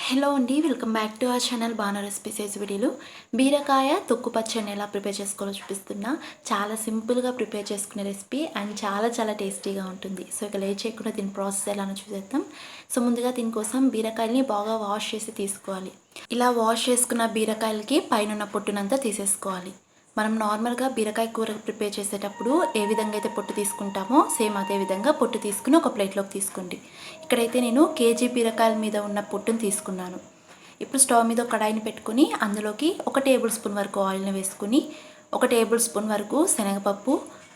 Hello అండి, welcome back to our channel బాణ recipes వీడియోలు. బీరకాయ తొక్కు పచ్చడిని ఎలా ప్రిపేర్ చేసుకోవాలో చూపిస్తున్నా. చాలా సింపుల్గా ప్రిపేర్ చేసుకునే రెసిపీ అండ్ చాలా టేస్టీగా ఉంటుంది. సో ఇక లేట్ చేయకుండా దీని ప్రాసెస్ ఎలానో చూసేద్దాం. సో ముందుగా దీనికోసం బీరకాయల్ని బాగా వాష్ చేసి తీసుకోవాలి. ఇలా వాష్ చేసుకున్న బీరకాయలకి పైన పొట్టునంతా తీసేసుకోవాలి. మనం నార్మల్గా బీరకాయ కూర ప్రిపేర్ చేసేటప్పుడు ఏ విధంగా అయితే పొట్టు తీసుకుంటామో సేమ్ అదే విధంగా పొట్టు తీసుకుని ఒక ప్లేట్లోకి తీసుకోండి. ఇక్కడైతే నేను కేజీ బీరకాయల మీద ఉన్న పొట్టును తీసుకున్నాను. ఇప్పుడు స్టవ్ మీద ఒక కడాయిని పెట్టుకుని అందులోకి 1 టేబుల్ స్పూన్ వరకు ఆయిల్ని వేసుకుని 1 టేబుల్ స్పూన్ వరకు శనగపప్పు,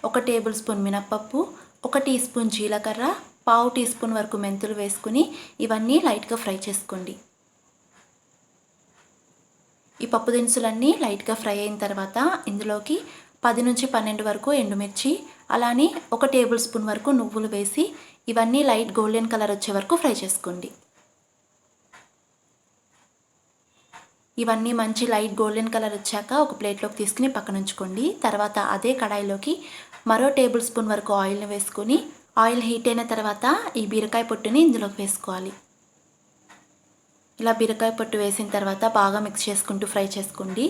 1 టేబుల్ స్పూన్ మినప్పప్పు, 1 టీ స్పూన్ జీలకర్ర, 1/2 టీ స్పూన్ వరకు మెంతులు వేసుకుని ఇవన్నీ లైట్గా ఫ్రై చేసుకోండి. ఈ పప్పు దినుసులన్నీ లైట్గా ఫ్రై అయిన తర్వాత ఇందులోకి 10 నుంచి 12 వరకు ఎండుమిర్చి, అలానే 1 టేబుల్ స్పూన్ వరకు నువ్వులు వేసి ఇవన్నీ లైట్ గోల్డెన్ కలర్ వచ్చే వరకు ఫ్రై చేసుకోండి. ఇవన్నీ మంచి లైట్ గోల్డెన్ కలర్ వచ్చాక ఒక ప్లేట్లోకి తీసుకుని పక్కన ఉంచుకోండి. తర్వాత అదే కడాయిలోకి మరో టేబుల్ స్పూన్ వరకు ఆయిల్ని వేసుకొని ఆయిల్ హీట్ అయిన తర్వాత ఈ బీరకాయ పొట్టుని ఇందులోకి వేసుకోవాలి. ఇలా బీరకాయ పొట్టు వేసిన తర్వాత బాగా మిక్స్ చేసుకుంటూ ఫ్రై చేసుకోండి.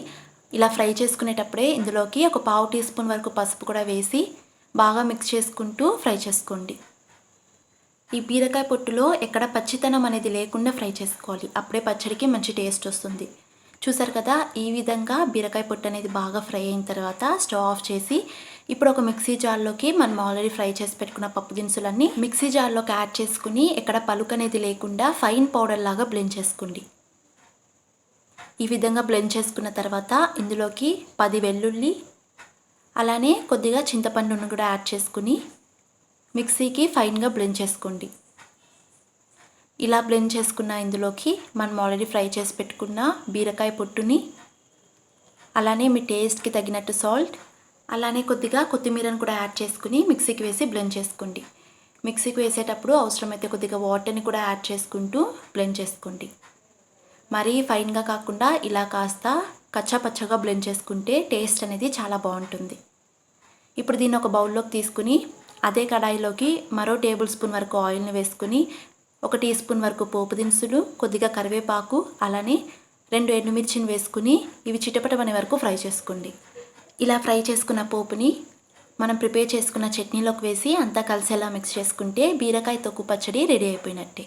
ఇలా ఫ్రై చేసుకునేటప్పుడే ఇందులోకి ఒక 1/2 టీ స్పూన్ వరకు పసుపు కూడా వేసి బాగా మిక్స్ చేసుకుంటూ ఫ్రై చేసుకోండి. ఈ బీరకాయ పొట్టులో ఎక్కడ పచ్చితనం అనేది లేకుండా ఫ్రై చేసుకోవాలి. అప్పుడే పచ్చడికి మంచి టేస్ట్ వస్తుంది. చూసారు కదా, ఈ విధంగా బీరకాయ పొట్టు అనేది బాగా ఫ్రై అయిన తర్వాత స్టవ్ ఆఫ్ చేసి ఇప్పుడు ఒక మిక్సీ జార్లోకి మనం ఆల్రెడీ ఫ్రై చేసి పెట్టుకున్న పప్పు దినుసులన్నీ మిక్సీ జార్లోకి యాడ్ చేసుకుని ఎక్కడ పలుకు అనేది లేకుండా ఫైన్ పౌడర్ లాగా బ్లెండ్ చేసుకోండి. ఈ విధంగా బ్లెండ్ చేసుకున్న తర్వాత ఇందులోకి 10 వెల్లుల్లి, అలానే కొద్దిగా చింతపండును కూడా యాడ్ చేసుకుని మిక్సీకి ఫైన్గా బ్లెండ్ చేసుకోండి. ఇలా బ్లెండ్ చేసుకున్న ఇందులోకి మనం ఆల్రెడీ ఫ్రై చేసి పెట్టుకున్న బీరకాయ పొట్టుని, అలానే మీ టేస్ట్కి తగినట్టు సాల్ట్, అలానే కొద్దిగా కొత్తిమీరను కూడా యాడ్ చేసుకుని మిక్సీకి వేసి బ్లెండ్ చేసుకోండి. మిక్సీకి వేసేటప్పుడు అవసరమైతే కొద్దిగా వాటర్ని కూడా యాడ్ చేసుకుంటూ బ్లెండ్ చేసుకోండి. మరీ ఫైన్గా కాకుండా ఇలా కాస్త కచ్చాపచ్చగా బ్లెండ్ చేసుకుంటే టేస్ట్ అనేది చాలా బాగుంటుంది. ఇప్పుడు దీన్ని ఒక బౌల్లోకి తీసుకుని అదే కడాయిలోకి మరో టేబుల్ స్పూన్ వరకు ఆయిల్ని వేసుకుని 1 టీ స్పూన్ వరకు పోపు దినుసులు, కొద్దిగా కరివేపాకు, అలానే 2 ఎండుమిర్చిని వేసుకుని ఇవి చిటపటమనే వరకు ఫ్రై చేసుకోండి. ఇలా ఫ్రై చేసుకున్న పోపుని మనం ప్రిపేర్ చేసుకున్న చట్నీలోకి వేసి అంతా కలిసేలా మిక్స్ చేసుకుంటే బీరకాయ తొక్కు పచ్చడి రెడీ అయిపోయినట్టే.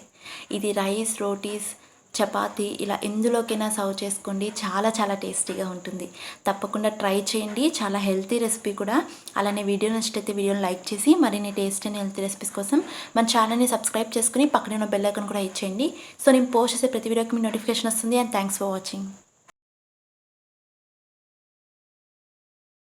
ఇది రైస్, రోటీస్, చపాతీ ఇలా ఎందులోకైనా సర్వ్ చేసుకోండి. చాలా టేస్టీగా ఉంటుంది. తప్పకుండా ట్రై చేయండి. చాలా హెల్తీ రెసిపీ కూడా. అలానే వీడియో నచ్చితే వీడియోని లైక్ చేసి మరిన్ని టేస్ట్ అండ్ హెల్తీ రెసిపీస్ కోసం మన ఛానల్ని సబ్స్క్రైబ్ చేసుకుని పక్కనే ఉన్న బెల్ ఐకాన్ కూడా ఇచ్చేయండి. సో నేను పోస్ట్ చేసే ప్రతి వీడియోకి మీ నోటిఫికేషన్ వస్తుంది. And thanks for watching.